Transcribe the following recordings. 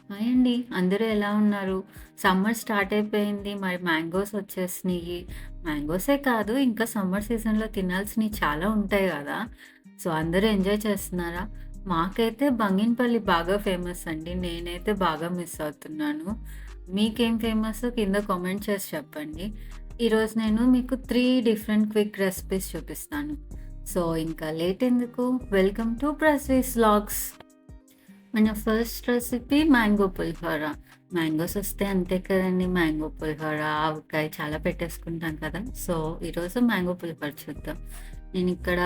Hi అండి. అందరూ ఎలా ఉన్నారు? సమ్మర్ స్టార్ట్ అయిపోయింది. మరి మ్యాంగోస్ వచ్చేసినియి. మ్యాంగోసే కాదు ఇంకా సమ్మర్ సీజన్‌లో తినాల్సినయి చాలా ఉంటాయి గదా! సో, అందరూ ఎంజాయ్ చేస్తున్నారా? మాకైతే బంగినపల్లి బాగా ఫేమస్ అండి. నేనైతే బాగా మిస్ అవుతున్నాను. మీకేం ఫేమస్ కింద కామెంట్ చేసి చెప్పండి. ఈరోజు నేను మీకు 3 డిఫరెంట్ క్విక్ రెసిపీస్ చూపిస్తాను. సో, ఇంకా లేట్ ఎందుకు వెల్కమ్ టు ప్రస్వీస్ వ్లాగ్స్. మన ఫస్ట్ రెసిపీ మ్యాంగో పులిహోర. మ్యాంగోస్ వస్తే అంతే కదండీ! మ్యాంగో పులిహోర, ఆవకాయ చాలా పెట్టేసుకుంటాం కదా! సో, ఈరోజు మ్యాంగో పులిహోర చూద్దాం. నేనిక్కడ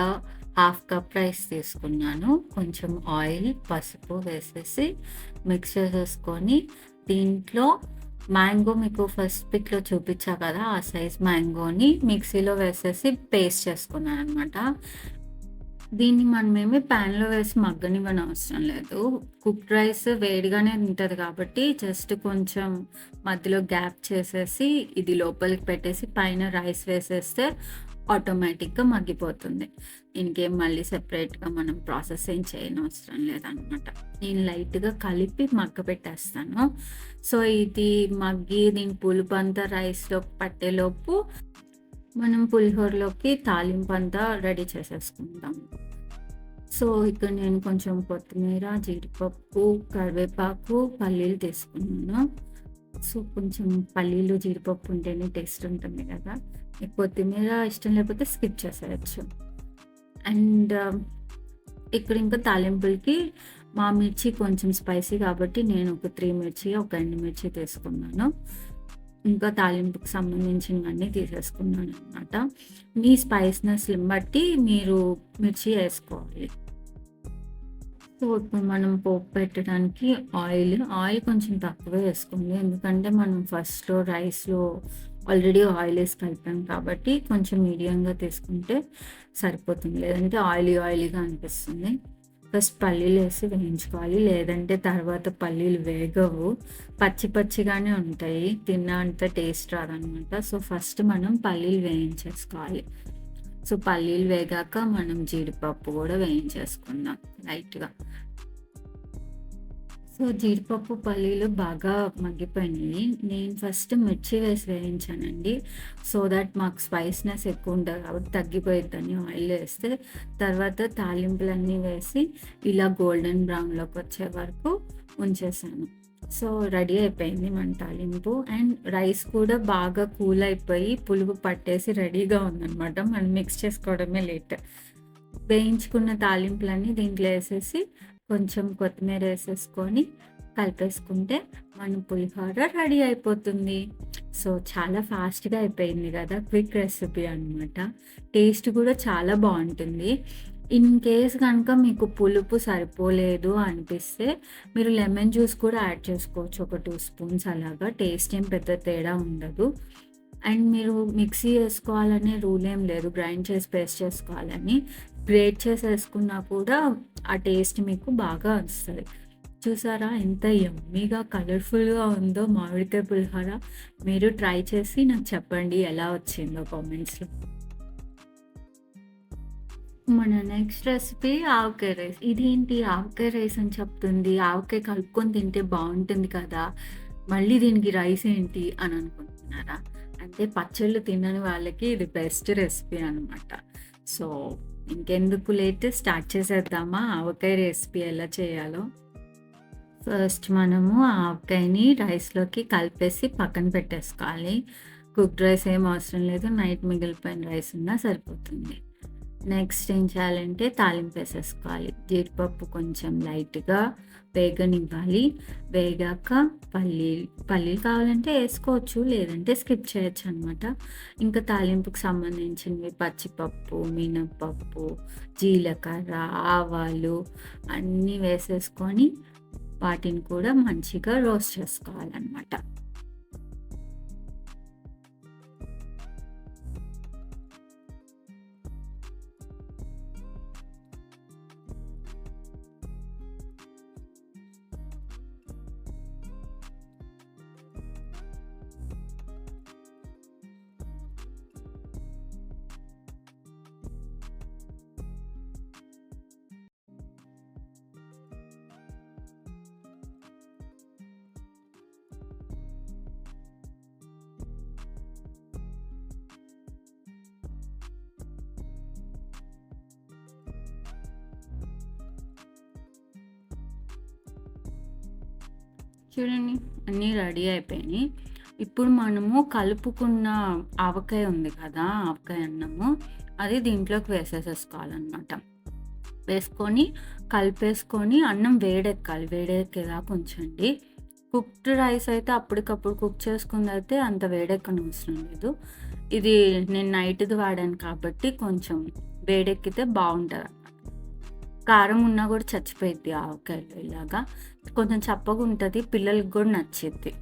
హాఫ్ కప్ రైస్ తీసుకున్నాను. కొంచెం ఆయిల్, పసుపు వేసేసి మిక్స్ చేసేసుకొని దీంట్లో మ్యాంగో మీకు ఫస్ట్ పిక్‌లో చూపిచ్చా కదా! ఆ సైజ్ మ్యాంగోని మిక్సీలో వేసేసి పేస్ట్ చేసుకున్నాననమాట. దీన్ని మనమేమి ప్యాన్‌లో వేసి మగ్గనివ్వనవసరం లేదు. కుక్డ్ రైస్ వేడిగానే ఉంటది కాబట్టి జస్ట్ కొంచెం మధ్యలో గ్యాప్ చేసేసి, ఇది లోపలికి పెట్టేసి పైన రైస్ వేసేస్తే ఆటోమేటిక్‌గా మగ్గిపోతుంది. దీనికేం మళ్ళీ సెపరేట్‌గా మనం ప్రాసెస్ ఏం చేయనవసరం లేదనమాట. నేను లైట్‌గా కలిపి మగ్గపెట్టేస్తాను. సో, ఇది మగ్గి దీని పులుపంతా రైస్‌లోకి పట్టేలోపు మనం పులిహోరలోకి తాలింపంతా రెడీ చేసేసుకుందాం. సో, ఇక్కడ నేను కొంచెం కొత్తిమీర, జీడిపప్పు, కరివేపాకు, పల్లీలు తీసుకున్నాను. సో, కొంచెం పల్లీలు, జీడిపప్పు ఉంటేనే టేస్ట్ ఉంటుంది కదా! ఈ కొత్తిమీర ఇష్టం లేకపోతే స్కిప్ చేసేయొచ్చు. అండ్ ఇక్కడ ఇంకా తాలింపులకి మా మిర్చి కొంచెం స్పైసీ కాబట్టి నేను ఒక 3 మిర్చి, ఒక ఎండుమిర్చి తీసుకున్నాను. ఇంకా తాలింపుకి సంబంధించినవన్నీ తీసేసుకున్నాననమాట. మీ స్పైసీనెస్‌ని బట్టి మీరు మిర్చి ఏసుకోవాలి. సో, ఇప్పుడు మనం పోపు పెట్టడానికి ఆయిల్ కొంచెం తక్కువే వేసుకోండి. ఎందుకంటే మనం ఫస్ట్‌లో రైస్‌లో ఆల్రెడీ ఆయిల్ ఏసి కలిపాం కాబట్టి కొంచెం మీడియంగా తీసుకుంటే సరిపోతుంది. లేదంటే ఆయిలీగా అనిపిస్తుంది. ఫస్ట్ పల్లీలేసి వేయించుకోవాలి. లేదంటే తర్వాత పల్లీలు వేగవు. పచ్చిగానే ఉంటాయి. తిన్న అంత టేస్ట్ రాదనమాట. సో, ఫస్ట్ మనం పల్లీలు వేయించేసుకోవాలి. సో, పల్లీలు వేగాక మనం జీడిపప్పు గూడా వేయించేసుకుందాం లైట్‌గా. సో, జీడిపప్పు, పల్లీలు బాగా మగ్గిపోయినియి. నేను ఫస్ట్ మిర్చి వేసి వేయించానండి. సో దట్ మాకు స్పైసీనెస్ ఎక్కువుంటది కాబట్టి తగ్గిపోయిద్దని ఆయిల్ ఏస్తే. తర్వాత తాలింపులన్నీ వేసి ఇలా గోల్డెన్ బ్రౌన్‌లోకొచ్చే వరకు ఉంచేసాను. సో, రెడీ అయిపోయింది మన తాలింపు. అండ్ రైస్ కూడా బాగా కూల్ అయిపోయి పులుగు పట్టేసి రెడీగా ఉందనమాట. మనం మిక్స్ చేసుకోవడమే లేట్. వేయించుకున్న తాలింపులన్నీ దీంట్లో ఏసేసి కొంచెం కొత్తిమీర ఏసేసుకొని కలిపేసుకుంటే మన పులిహోర రెడీ అయిపోతుంది. సో, చాలా ఫాస్ట్‌గా అయిపోయింది గదా! క్విక్ రెసిపీ అనమాట. టేస్ట్ కూడా చాలా బావుంటుంది. ఇన్ కేస్ గనక మీకు పులుపు సరిపోలేదు అనిపిస్తే మీరు లెమన్ జ్యూస్ కూడా యాడ్ చేసుకోవచ్చు. ఒక 2 స్పూన్స్ అలాగా. టేస్ట్ ఏం పెద్ద తేడా ఉండదు. అండ్ మీరు మిక్సీ ఏసుకోవాలనే రూల్ ఏం లేదు. గ్రైండ్ చేసి పేస్ట్ చేసుకోవాలని. గ్రేట్ చేసేసుకున్నా కూడా ఆ టేస్ట్ మీకు బాగా వస్తది. చూసారా ఎంత యమ్మీగా, కలర్‌ఫుల్‌గా ఉందో మామిడికాయ పులిహోర. మీరు ట్రై చేసి నాకు చెప్పండి ఎలా వచ్చిందో కామెంట్స్‌లో. మన నెక్స్ట్ రెసిపీ ఆవకాయ రైస్. ఇదేంటి ఆవకాయ రైస్ అని చెప్తుంది. ఆవకాయ కలుపుకొని తింటే బావుంటుంది కదా! మళ్ళీ దీనికి రైస్ ఏంటి అని అనుకుంటున్నారా? అంటే పచ్చళ్ళు తినని వాళ్ళకి ఇది బెస్ట్ రెసిపీ అనమాట. సో, ఇంకెందుకు లేట్ స్టార్ట్ చేసేద్దామా ఆవకాయ రెసిపీ ఎలా చేయాలో? ఫస్ట్ మనము ఆవకాయని రైస్‌లోకి కలిపేసి పక్కన పెట్టేసుకోవాలి. కుక్డ్ రైస్ ఏం అవసరం లేదు. నైట్ మిగిలిపోయిన రైస్ ఉన్నా సరిపోతుంది. నెక్స్ట్ ఏం చేయాలంటే తాలింపేసేసుకోవాలి. జీడిపప్పు కొంచెం లైట్‌గా వేగనివ్వాలి. వేగాక పల్లీలు కావాలంటే ఏసుకోవచ్చు. లేదంటే స్కిప్ చేయొచ్చనమాట. ఇంకా తాలింపుకి సంబంధించినవి పచ్చిపప్పు, మినపప్పు, జీలకర్ర, ఆవాలు అన్నీ వేసేసుకొని వాటిని కూడా మంచిగా రోస్ట్ చేసుకోవాలనమాట. చూడండి అన్నీ రెడీ అయిపోయినాయి. ఇప్పుడు మనము కలుపుకున్న ఆవకాయ ఉంది కదా! ఆవకాయ అన్నము అది దీంట్లోకి వేసేసేసుకోవాలనమాట. వేసుకొని కలిపేసుకొని అన్నం వేడెక్కాలి. వేడెక్కేదాకా ఉంచండి. కుక్డ్ రైస్ అయితే అప్పటికప్పుడు కుక్ చేసుకుందయితే అంత వేడెక్కనవసరం లేదు. ఇది నేను నైట్‌ది వాడాను కాబట్టి కొంచెం వేడెక్కితే బావుంటదనమాట. కారం ఉన్నా గూడా చచ్చిపోయిద్ది ఆవకాయలో ఇలాగా. కొంచెం చప్పగుంటది. పిల్లలకి గూడా నచ్చిద్ది.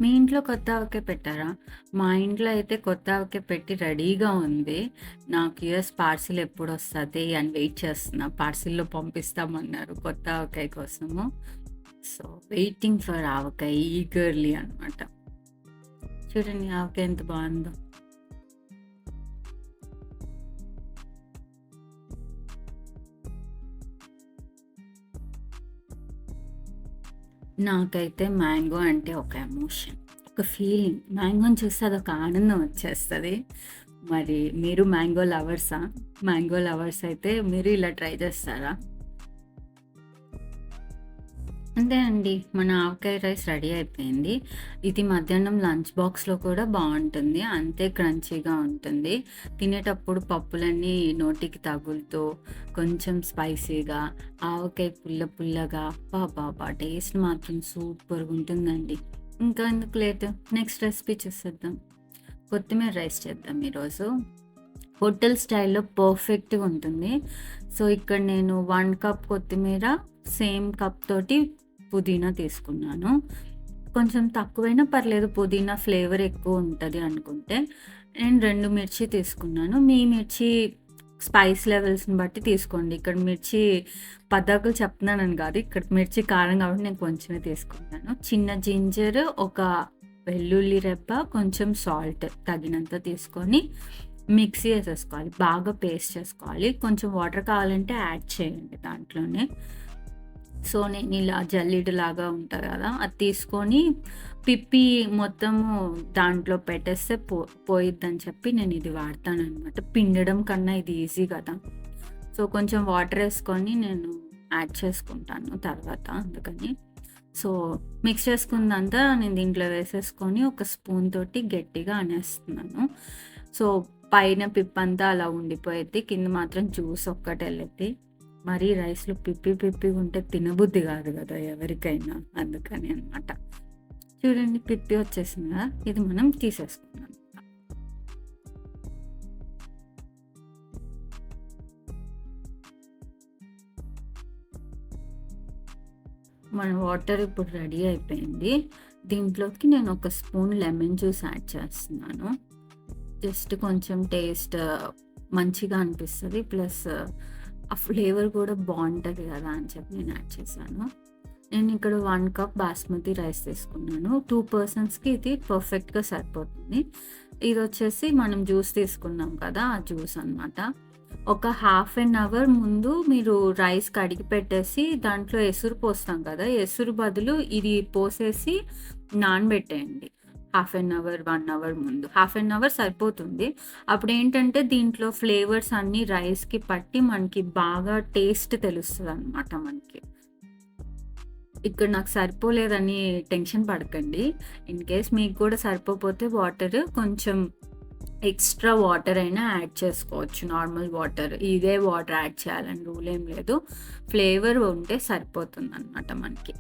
మీ ఇంట్లో కొత్త ఆవకాయ పెట్టారా? మా ఇంట్లో అయితే కొత్త ఆవకాయ పెట్టి రెడీగా ఉంది. నాకు యూఎస్ పార్సిల్ ఎప్పుడొస్తది అని వెయిట్ చేస్తున్నా. పార్సిల్‌లో పంపిస్తామన్నారు కొత్త ఆవకాయ కోసము. So, waiting for avakaya eagerly అనమాట. చూడండి ఆవకాయ ఎంత బావుందో. నాకైతే మ్యాంగో అంటే ఒక ఎమోషన్. ఒక ఫీలింగ్. మ్యాంగోని చూస్తే అదొక ఆనందం వచ్చేస్తది. మరి మీరు మ్యాంగో లవర్సా? మ్యాంగో లవర్స్ అయితే మీరు ఇలా ట్రై చేస్తారా? అంతే అండి. మన ఆవకాయ రైస్ రెడీ అయిపోయింది. ఇది మధ్యాహ్నం లంచ్ బాక్స్‌లో కూడా బావుంటుంది. అంతే క్రంచీగా ఉంటుంది. తినేటప్పుడు పప్పులన్నీ నోటికి తగులుతూ, కొంచెం స్పైసీగా, ఆవకాయ పుల్ల పుల్లగా అబ్బబ్బబ్బా! టేస్ట్ మాత్రం సూపర్‌గుంటుందండి. ఇంకా ఎందుకు లేటు నెక్స్ట్ రెసిపీ చూసేద్దాం. కొత్తిమీర రైస్ చేద్దాం ఈరోజు. హోటల్ స్టైల్‌లో పర్ఫెక్ట్‌గా ఉంటుంది. సో, ఇక్కడ నేను 1 కప్ కొత్తిమీర, సేమ్ కప్ తోటి పుదీనా తీసుకున్నాను. కొంచెం తక్కువైనా పర్లేదు పుదీనా ఫ్లేవర్ ఎక్కువ ఉంటది అనుకుంటే. నేను 2 మిర్చి తీసుకున్నాను. మీ మిర్చి స్పైస్ లెవెల్స్‌ని బట్టి తీసుకోండి. ఇక్కడ మిర్చి పద్దాకలు చెప్తున్నానని గాదు. ఇక్కడ మిర్చి కారం కాబట్టి నేను కొంచెమే తీసుకున్నాను. చిన్న జింజర్, ఒక వెల్లుల్లి రెబ్బ, కొంచెం సాల్ట్ తగినంత తీసుకొని మిక్సీ ఏసేసుకోవాలి. బాగా పేస్ట్ చేసుకోవాలి. కొంచెం వాటర్ కావాలంటే యాడ్ చేయండి దాంట్లోనే. సో, నేనిలా జల్లిడలాగా ఉంటది గదా! అది తీసుకొని పిప్పి మొత్తము దాంట్లో పెట్టేస్తే పోయిద్దని చెప్పి నేనిది వాడతాననమాట. పిండడం కన్నా ఇది ఈజీ గదా! సో, కొంచెం వాటరేసుకొని నేను యాడ్ చేసుకుంటాను తర్వాత అందుకని. సో, మిక్స్ చేసుకుందంతా నేను దీంట్లో వేసేసుకొని ఒక స్పూన్ తోటి గట్టిగా అనేస్తున్నాను. సో, పైన పిప్పంతా అలా ఉండిపోయిద్ది. కింద మాత్రం జ్యూస్ ఒక్కటెళ్ళిద్ది. మరీ రైస్‌లో పిప్పి పిప్పిగుంటే తినబుద్ధి గాదు గదా! ఎవరికైనా. అందుకని అనమాట. చూడండి పిప్పి వచ్చేసింది గదా! ఇది మనం తీసేసుకుందాం. మన వాటర్ ఇప్పుడు రెడీ అయిపోయింది. దీంట్లోకి నేను ఒక స్పూన్ లెమన్ జ్యూస్ యాడ్ చేస్తున్నాను. జస్ట్ కొంచెం టేస్ట్ మంచిగా అనిపిస్తది. ప్లస్ ఆ ఫ్లేవర్ కూడా బావుంటది గదా! అని చెప్పి నేను యాడ్ చేశాను. నేను ఇక్కడ 1 కప్ బాస్మతి రైస్ తీసుకున్నాను. 2 పర్సన్స్‌కి ఇది పర్ఫెక్ట్‌గా సరిపోతుంది. ఇదొచ్చేసి మనం జ్యూస్ తీసుకున్నాం కదా! ఆ జ్యూస్ అనమాట. ఒక హాఫ్ ఎన్ అవర్ ముందు మీరు రైస్ కడిగి పెట్టేసి దాంట్లో ఎసురు పోస్తాం కదా! ఎసురు బదులు ఇది పోసేసి నానబెట్టేయండి. హాఫ్ ఎన్ అవర్, 1 అవర్ ముందు. హాఫ్ ఎన్ అవర్ సరిపోతుంది. అప్పుడేంటంటే దీంట్లో ఫ్లేవర్స్ అన్నీ రైస్‌కి పట్టి మనకి బాగా టేస్ట్ తెలుస్తదనమాట మనకి. ఇక్కడ నాకు సరిపోలేదని టెన్షన్ పడకండి. ఇన్ కేస్ మీకు కూడా సరిపోకపోతే వాటర్ కొంచెం ఎక్స్‌ట్రా వాటర్ అయినా యాడ్ చేసుకోవచ్చు. Normal water. ఇదే వాటర్ యాడ్ చేయాలని రూల్ ఏం లేదు. ఫ్లేవర్ ఉంటే సరిపోతుందనమాట మనకి.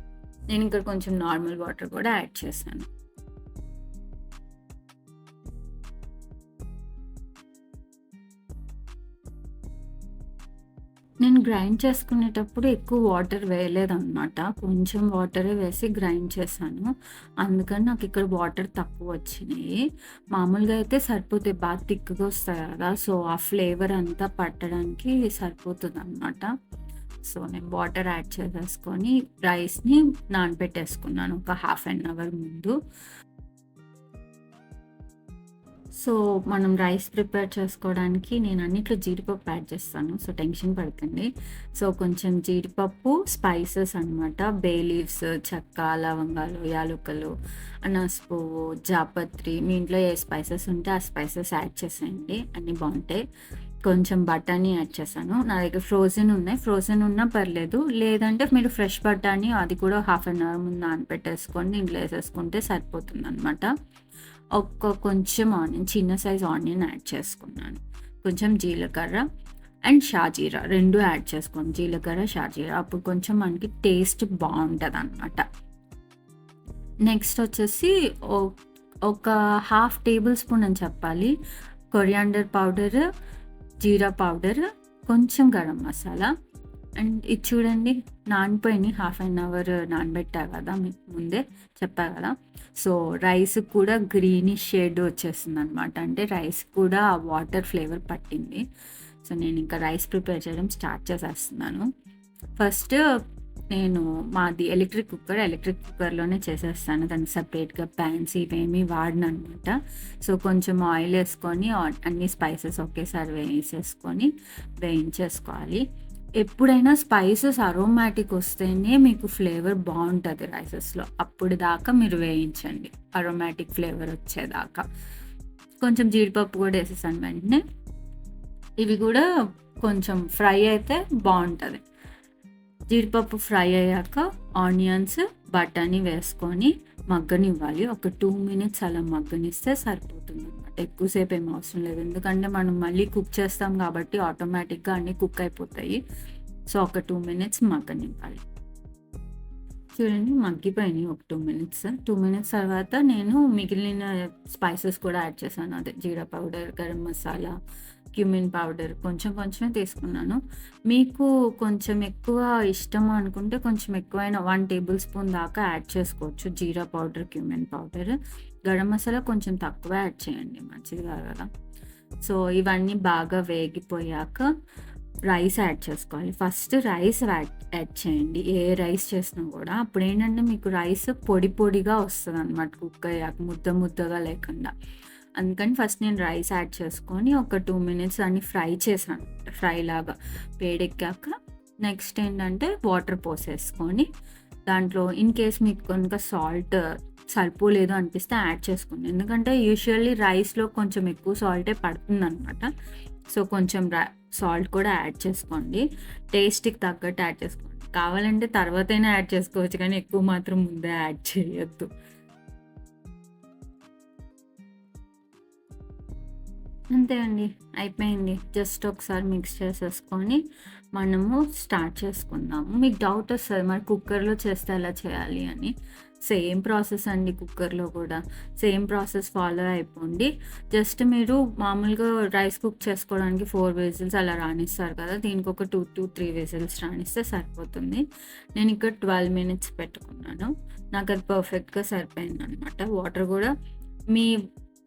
నేను ఇక్కడ కొంచెం నార్మల్ వాటర్ కూడా యాడ్ చేశాను. నేను గ్రైండ్ చేసుకునేటప్పుడు ఎక్కువ వాటర్ వేయలేదనమాట. కొంచెం వాటరే వేసి గ్రైండ్ చేశాను. అందుకని నాకిక్కడ వాటర్ తక్కువొచ్చినియి. మామూలుగా అయితే సరిపోతాయి. బాగా థిక్‌గా వస్తాయి కదా! సో, ఆ ఫ్లేవర్ అంతా పట్టడానికి సరిపోతదనమాట. సో, నేను వాటర్ యాడ్ చేసేసుకొని రైస్‌ని నానబెట్టేసుకున్నాను ఒక హాఫ్ ఎన్ అవర్ ముందు. సో, మనం రైస్ ప్రిపేర్ చేసుకోవడానికి నేను అన్నిట్లో జీడిపప్పు యాడ్ చేస్తాను. సో, టెన్షన్ పడకండి. సో, కొంచెం జీడిపప్పు, స్పైసెస్ అనమాట. బే లీవ్స్, చెక్క, లవంగాలు, యాలుక్కలు, అనాస పువ్వు, జాపత్రి మీ ఇంట్లో ఏ స్పైసెస్ ఉంటే ఆ స్పైసెస్ యాడ్ చేసేయండి. అన్నీ బావుంటాయి. కొంచెం బఠానీ యాడ్ చేశాను. నా దగ్గర ఫ్రోజెన్ ఉన్నాయి. ఫ్రోజెన్ ఉన్నా పర్లేదు. లేదంటే మీరు ఫ్రెష్ బఠానీ అది కూడా హాఫ్ అన్ అవర్ ముందు నానబెట్టేసుకొని దీంట్లో ఏసేసుకుంటే సరిపోతుందనమాట. కొంచెం ఆనియన్, చిన్న సైజ్ ఆనియన్ యాడ్ చేసుకున్నాను. కొంచెం జీలకర్ర అండ్ షాజీరా 2 యాడ్ చేసుకోండి. జీలకర్ర, షాజీరా అప్పుడు కొంచెం మనకి టేస్ట్ బావుంటదనమాట. నెక్స్ట్ వచ్చేసి ఒక హాఫ్ టేబుల్ స్పూన్ అని చెప్పాలి కొరియాండర్ పౌడర్, జీరా పౌడర్, కొంచెం గరం మసాలా. అండ్ ఇది చూడండి నానిపోయినాయి. హాఫ్ అన్ అవర్ నానబెట్టా కదా, మీకు ముందే చెప్పా కదా. సో రైస్ కూడా గ్రీనిష్ షేడ్ వచ్చేస్తుంది అనమాట. అంటే రైస్ కూడా ఆ వాటర్ ఫ్లేవర్ పట్టింది. సో నేను ఇంకా రైస్ ప్రిపేర్ చేయడం స్టార్ట్ చేసేస్తున్నాను. ఫస్ట్ నేను మాది ఎలక్ట్రిక్ కుక్కర్లోనే చేసేస్తాను. దానికి సపరేట్గా ప్యాన్స్ ఇవేమీ వాడనమాట. సో కొంచెం ఆయిల్ వేసుకొని అన్ని స్పైసెస్ ఒకేసారి వేసేసుకొని వేయించేసుకోవాలి. ఎప్పుడైనా స్పైసెస్ అరోమాటిక్ వస్తేనే మీకు ఫ్లేవర్ బాగుంటుంది రైసెస్లో. అప్పుడు దాకా మీరు వేయించండి అరోమాటిక్ ఫ్లేవర్ వచ్చేదాకా. కొంచెం జీడిపప్పు కూడా వేసేసాను వెంటనే. ఇవి కూడా కొంచెం ఫ్రై అయితే బాగుంటుంది. జీడిపప్పు ఫ్రై అయ్యాక ఆనియన్స్, బఠానీ వేసుకొని మగ్గనివ్వాలి. ఒక 2 minutes అలా మగ్గనిస్తే సరిపోతుంది అనమాట. ఎక్కువసేపు ఏం అవసరం లేదు, ఎందుకంటే మనం మళ్ళీ కుక్ చేస్తాం కాబట్టి ఆటోమేటిక్గా అన్నీ కుక్ అయిపోతాయి. సో ఒక 2 minutes మగ్గనివ్వాలి. చూడండి మగ్గిపోయినాయి ఒక 2 minutes. 2 minutes తర్వాత నేను మిగిలిన స్పైసెస్ కూడా యాడ్ చేశాను. అదే jeera powder, garam masala, cumin powder కొంచెమే తీసుకున్నాను. మీకు కొంచెం ఎక్కువ ఇష్టం అనుకుంటే కొంచెం ఎక్కువైనా 1 tablespoon దాకా యాడ్ చేసుకోవచ్చు. Jeera powder, cumin powder. Garam masala కొంచెం తక్కువ యాడ్ చేయండి, మంచిది కాదు కదా. సో ఇవన్నీ బాగా వేగిపోయాక రైస్ యాడ్ చేసుకోవాలి. ఫస్ట్ రైస్ యాడ్ చేయండి ఏ రైస్ చేసినా కూడా. అప్పుడు ఏంటంటే మీకు రైస్ పొడి పొడిగా వస్తుంది అనమాట, కుక్ అయ్యాక ముద్దగా లేకుండా. అందుకని ఫస్ట్ నేను రైస్ యాడ్ చేసుకొని ఒక 2 minutes అన్ని ఫ్రై చేశాను. ఫ్రై లాగా వేడెక్కాక నెక్స్ట్ ఏంటంటే వాటర్ పోసేసుకొని దాంట్లో ఇన్ కేస్ మీకు కనుక సాల్ట్ సరిపోలేదు అనిపిస్తే యాడ్ చేసుకోండి. ఎందుకంటే యూజువల్లీ రైస్లో కొంచెం ఎక్కువ సాల్టే పడుతుందన్నమాట. సో కొంచెం సాల్ట్ కూడా యాడ్ చేసుకోండి. టేస్ట్కి తగ్గట్టు యాడ్ చేసుకోండి. కావాలంటే తర్వాతైనా యాడ్ చేసుకోవచ్చు, కానీ ఎక్కువ మాత్రం ముందే యాడ్ చేయొద్దు. అంతే అండి, అయిపోయింది. జస్ట్ ఒకసారి మిక్స్ చేసేసుకొని మనము స్టార్ట్ చేసుకుందాము. మీకు డౌట్ వస్తుంది మరి కుక్కర్లో చేస్తే ఎలా చేయాలి అని. సేమ్ ప్రాసెస్ అండి, కుక్కర్లో కూడా సేమ్ ప్రాసెస్ ఫాలో అయిపోండి. జస్ట్ మీరు మామూలుగా రైస్ కుక్ చేసుకోవడానికి 4 whistles అలా రాణిస్తారు కదా, దీనికి ఒక 2 to 3 whistles రాణిస్తే సరిపోతుంది. నేను ఇక్కడ 12 minutes పెట్టుకున్నాను. నాకు అది పర్ఫెక్ట్గా సరిపోయింది అనమాట. వాటర్ కూడా మీ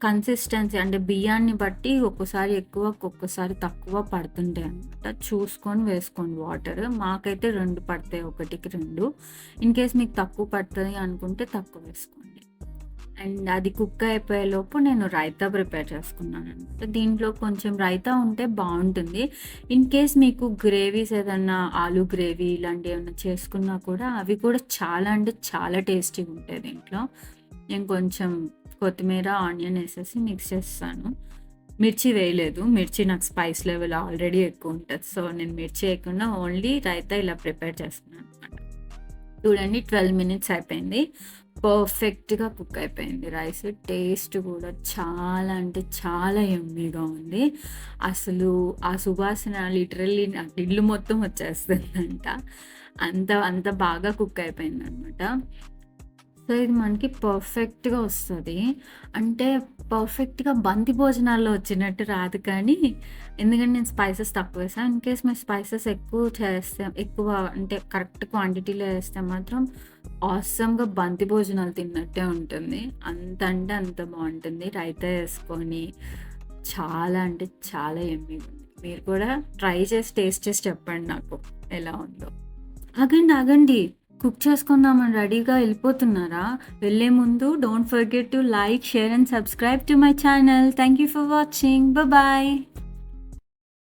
కన్సిస్టెన్సీ అంటే బియ్యాన్ని బట్టి ఒక్కోసారి ఎక్కువ ఒక్కొక్కసారి తక్కువ పడుతుంటాయి అనమాట. చూసుకొని వేసుకోండి వాటర్. మాకైతే 2 పడతాయి, 1కి 2. ఇన్ కేస్ మీకు తక్కువ పడుతుంది అనుకుంటే తక్కువ వేసుకోండి. అండ్ అది కుక్ అయిపోయేలోపు నేను రైతా ప్రిపేర్ చేసుకున్నాను అనమాట. దీంట్లో కొంచెం రైతా ఉంటే బాగుంటుంది. ఇన్ కేస్ మీకు గ్రేవీస్ ఏదన్నా ఆలూ గ్రేవీ ఇలాంటివి ఏమైనా చేసుకున్నా కూడా అవి కూడా చాలా అంటే చాలా టేస్టీగా ఉంటాయి. దీంట్లో నేను కొంచెం కొత్తిమీర, ఆనియన్ వేసేసి మిక్స్ చేస్తాను. మిర్చి వేయలేదు, మిర్చి నాకు స్పైస్ లెవెల్ ఆల్రెడీ ఎక్కువ ఉంటుంది. సో నేను మిర్చి వేయకుండా ఓన్లీ రైతా ఇలా ప్రిపేర్ చేస్తున్నాను అనమాట. చూడండి 12 minutes అయిపోయింది. పర్ఫెక్ట్గా కుక్ అయిపోయింది రైస్. టేస్ట్ కూడా చాలా అంటే చాలా యమ్మీగా ఉంది. అసలు ఆ సువాసన లిటరల్లీ నాకు ఇల్లు మొత్తం వచ్చేస్తుందంట. అంత బాగా కుక్ అయిపోయింది అనమాట. సో ఇది మనకి పర్ఫెక్ట్గా వస్తుంది. అంటే పర్ఫెక్ట్గా బంతి భోజనాల్లో వచ్చినట్టు రాదు, కానీ ఎందుకంటే నేను స్పైసెస్ తక్కువ వేసాను. ఇన్ కేస్ మీరు స్పైసెస్ ఎక్కువ అంటే కరెక్ట్ క్వాంటిటీలో వేస్తే మాత్రం ఆసమ్గా బంతి భోజనాలు తిన్నట్టే ఉంటుంది. అంత అంటే అంత బాగుంటుంది. రైతా వేసుకొని చాలా అంటే చాలా యమ్మీగా ఉంది. మీరు కూడా ట్రై చేసి టేస్ట్ చేసి చెప్పండి నాకు ఎలా ఉందో. ఆగండి, కుక్ చేసుకుందామని రెడీగా వెళ్ళిపోతున్నారా? వెళ్ళే ముందు don't forget to like, share and subscribe to my channel. Thank you for watching. Bye.